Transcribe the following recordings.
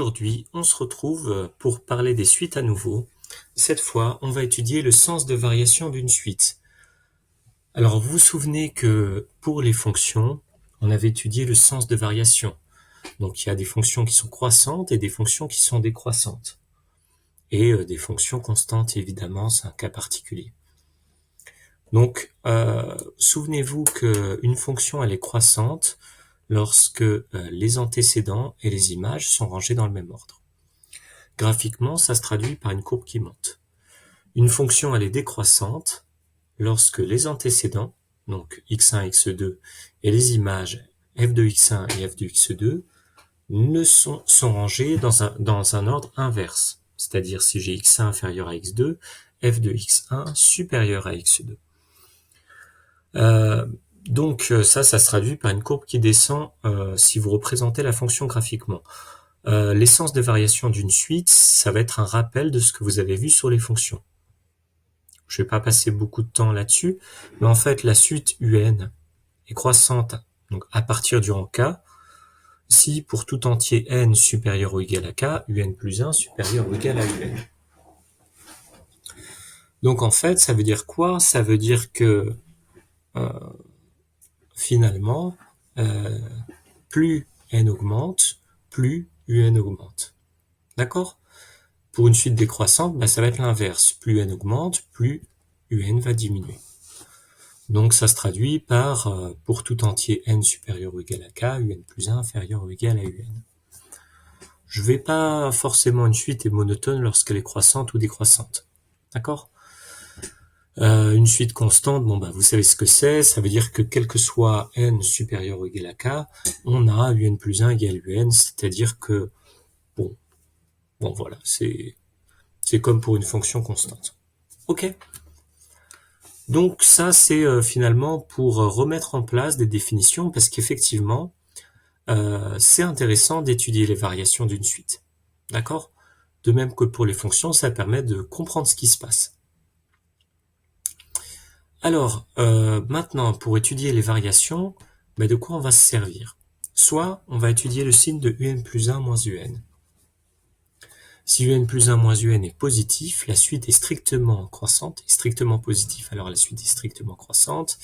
Aujourd'hui, on se retrouve pour parler des suites à nouveau. Cette fois, on va étudier le sens de variation d'une suite. Alors, vous vous souvenez que pour les fonctions, on avait étudié le sens de variation. Donc, il y a des fonctions qui sont croissantes et des fonctions qui sont décroissantes. Et des fonctions constantes, évidemment, c'est un cas particulier. Donc, souvenez-vous qu'une fonction, elle est croissante lorsque les antécédents et les images sont rangés dans le même ordre. Graphiquement, ça se traduit par une courbe qui monte. Une fonction, elle est décroissante lorsque les antécédents, donc x1, x2, et les images f de x1 et f de x2, sont rangés dans un ordre inverse. C'est-à-dire si j'ai x1 inférieur à x2, f de x1 supérieur à x2. Donc ça se traduit par une courbe qui descend si vous représentez la fonction graphiquement. L'essence de variation d'une suite, ça va être un rappel de ce que vous avez vu sur les fonctions. Je ne vais pas passer beaucoup de temps là-dessus, mais en fait, la suite UN est croissante donc à partir du rang k, si pour tout entier n supérieur ou égal à k, un plus 1 supérieur ou égal à un. Donc en fait, ça veut dire quoi? Ça veut dire que finalement, plus n augmente, plus un augmente. D'accord? Pour une suite décroissante, ça va être l'inverse. Plus n augmente, plus un va diminuer. Donc ça se traduit par, pour tout entier n supérieur ou égal à k, un plus 1 inférieur ou égal à un. Je vais pas forcément une suite est monotone lorsqu'elle est croissante ou décroissante. D'accord? Une suite constante, vous savez ce que c'est, ça veut dire que quel que soit n supérieur ou égal à k, on a un plus 1 égale un, c'est-à-dire que, bon voilà, c'est comme pour une fonction constante. Ok? Donc ça, c'est finalement pour remettre en place des définitions, parce qu'effectivement, c'est intéressant d'étudier les variations d'une suite. D'accord? De même que pour les fonctions, ça permet de comprendre ce qui se passe. Alors, maintenant, pour étudier les variations, de quoi on va se servir? Soit on va étudier le signe de un plus 1 moins un. Si un plus 1 moins un est positif, la suite est strictement croissante, et strictement positif, alors la suite est strictement croissante.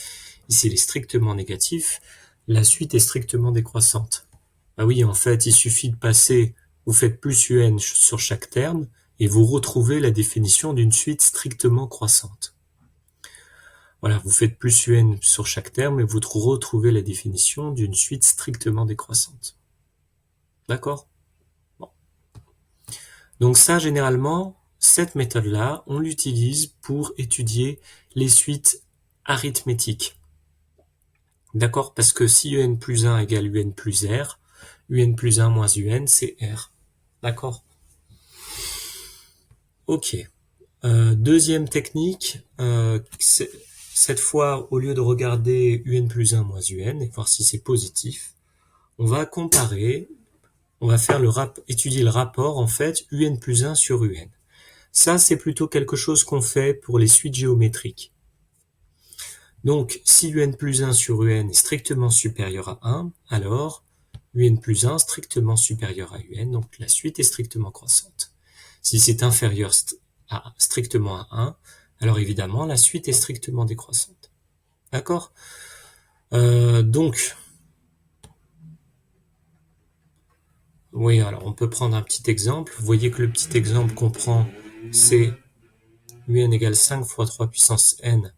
Ici, elle est strictement négatif, la suite est strictement décroissante. Oui, en fait, il suffit de passer, vous faites plus un sur chaque terme, et vous retrouvez la définition d'une suite strictement croissante. Voilà, vous faites plus un sur chaque terme, et vous retrouvez la définition d'une suite strictement décroissante. D'accord? Bon. Donc ça, généralement, cette méthode-là, on l'utilise pour étudier les suites arithmétiques. D'accord? Parce que si un plus 1 égale un plus r, un plus 1 moins un, c'est r. D'accord? Ok. Deuxième technique, cette fois, au lieu de regarder un plus 1 moins un et voir si c'est positif, on va comparer, on va faire étudier le rapport, en fait, un plus 1 sur un. Ça, c'est plutôt quelque chose qu'on fait pour les suites géométriques. Donc, si un plus 1 sur un est strictement supérieur à 1, alors un plus 1 strictement supérieur à un, donc la suite est strictement croissante. Si c'est inférieur strictement à 1, alors évidemment, la suite est strictement décroissante. D'accord? Donc, oui, alors on peut prendre un petit exemple. Vous voyez que le petit exemple qu'on prend, c'est un égale 5 fois 3 puissance n.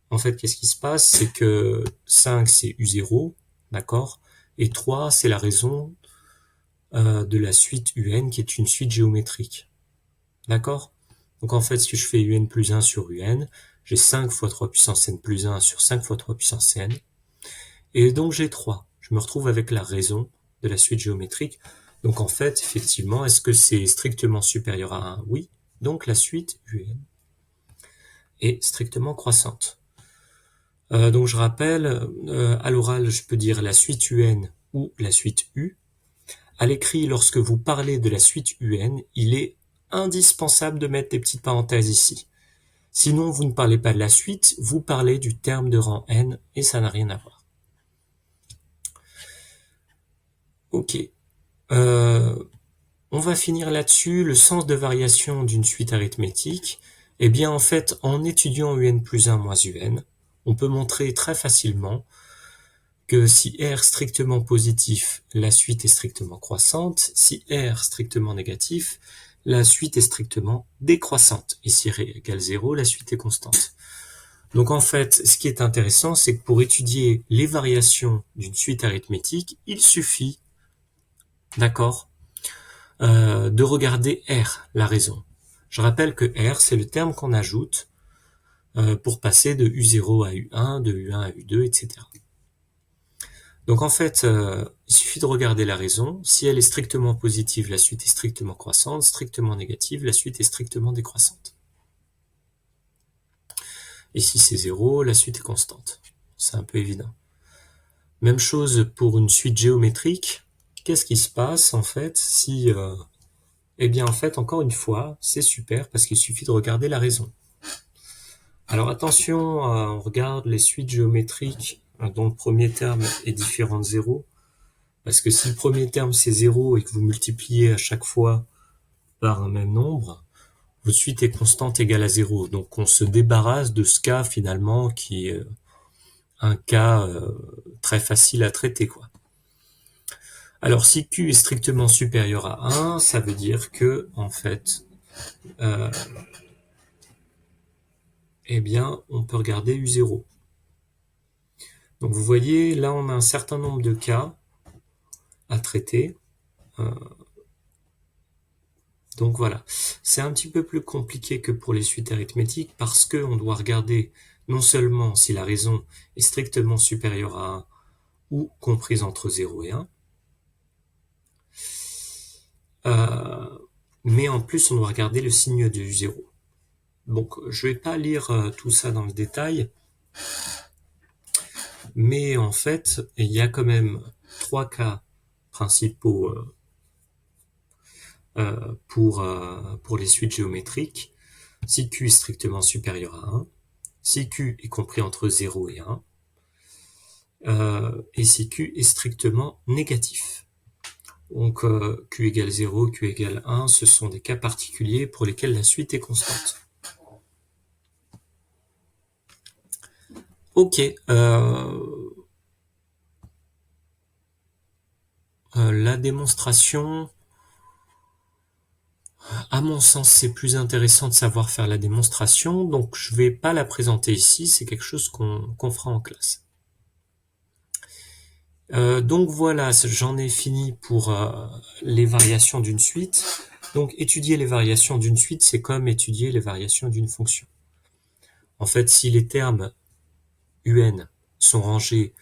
En fait, qu'est-ce qui se passe? C'est que 5, c'est U0, d'accord? Et 3, c'est la raison de la suite UN, qui est une suite géométrique. D'accord? Donc en fait, si je fais UN plus 1 sur UN, j'ai 5 fois 3 puissance n plus 1 sur 5 fois 3 puissance n. Et donc j'ai 3. Je me retrouve avec la raison de la suite géométrique. Donc en fait, effectivement, est-ce que c'est strictement supérieur à 1? Oui. Donc la suite UN est strictement croissante. Donc je rappelle, à l'oral, je peux dire la suite UN ou la suite U. À l'écrit, lorsque vous parlez de la suite UN, il est indispensable de mettre des petites parenthèses ici. Sinon, vous ne parlez pas de la suite, vous parlez du terme de rang n, et ça n'a rien à voir. Ok. On va finir là-dessus, le sens de variation d'une suite arithmétique. Eh bien, en fait, en étudiant un plus 1 moins un, on peut montrer très facilement que si R strictement positif, la suite est strictement croissante, si R strictement négatif, la suite est strictement décroissante, et si R égale 0, la suite est constante. Donc en fait, ce qui est intéressant, c'est que pour étudier les variations d'une suite arithmétique, il suffit, d'accord, de regarder R, la raison. Je rappelle que R, c'est le terme qu'on ajoute pour passer de U0 à U1, de U1 à U2, etc. Donc en fait, il suffit de regarder la raison. Si elle est strictement positive, la suite est strictement croissante. Strictement négative, la suite est strictement décroissante. Et si c'est 0, la suite est constante. C'est un peu évident. Même chose pour une suite géométrique. Qu'est-ce qui se passe en fait si... eh bien en fait, encore une fois, c'est super parce qu'il suffit de regarder la raison. Alors attention, on regarde les suites géométriques dont le premier terme est différent de 0. Parce que si le premier terme c'est 0 et que vous multipliez à chaque fois par un même nombre, votre suite est constante égale à 0. Donc on se débarrasse de ce cas finalement qui est un cas très facile à traiter, quoi. Alors si Q est strictement supérieur à 1, ça veut dire que en fait, eh bien, on peut regarder U0. Donc vous voyez, là on a un certain nombre de cas à traiter. Donc voilà, c'est un petit peu plus compliqué que pour les suites arithmétiques parce qu'on doit regarder non seulement si la raison est strictement supérieure à 1 ou comprise entre 0 et 1, mais en plus on doit regarder le signe de U0. Donc je vais pas lire tout ça dans le détail, mais en fait il y a quand même 3 cas principaux pour les suites géométriques. Si Q est strictement supérieur à 1, si Q est compris entre 0 et 1, et si Q est strictement négatif. Donc Q égale 0, Q égale 1, ce sont des cas particuliers pour lesquels la suite est constante. Ok, la démonstration, à mon sens, c'est plus intéressant de savoir faire la démonstration, donc je vais pas la présenter ici, c'est quelque chose qu'on fera en classe. Donc voilà, j'en ai fini pour les variations d'une suite. Donc étudier les variations d'une suite, c'est comme étudier les variations d'une fonction. En fait, si les termes un sont rangés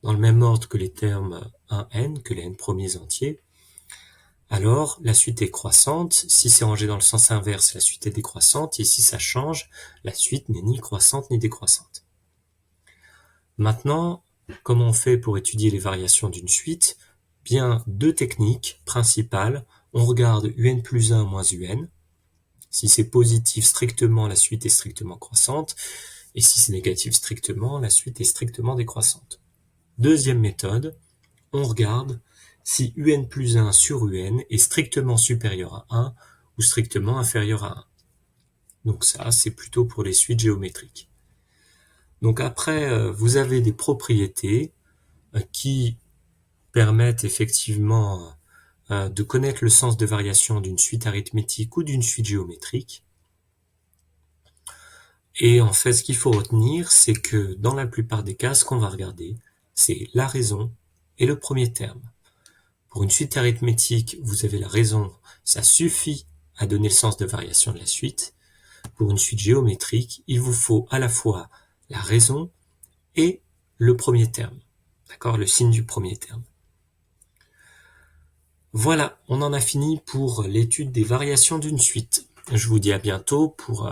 dans le même ordre que les termes 1n, que les n premiers entiers, alors la suite est croissante. Si c'est rangé dans le sens inverse, la suite est décroissante. Et si ça change, la suite n'est ni croissante ni décroissante. Maintenant, comment on fait pour étudier les variations d'une suite? Bien, deux techniques principales. On regarde un plus 1 moins un. Si c'est positif strictement, la suite est strictement croissante. Et si c'est négatif strictement, la suite est strictement décroissante. Deuxième méthode, on regarde si un plus 1 sur un est strictement supérieur à 1 ou strictement inférieur à 1. Donc ça, c'est plutôt pour les suites géométriques. Donc après, vous avez des propriétés qui permettent effectivement de connaître le sens de variation d'une suite arithmétique ou d'une suite géométrique. Et en fait, ce qu'il faut retenir, c'est que dans la plupart des cas, ce qu'on va regarder, c'est la raison et le premier terme. Pour une suite arithmétique, vous avez la raison, ça suffit à donner le sens de variation de la suite. Pour une suite géométrique, il vous faut à la fois la raison et le premier terme. D'accord, le signe du premier terme. Voilà, on en a fini pour l'étude des variations d'une suite. Je vous dis à bientôt pour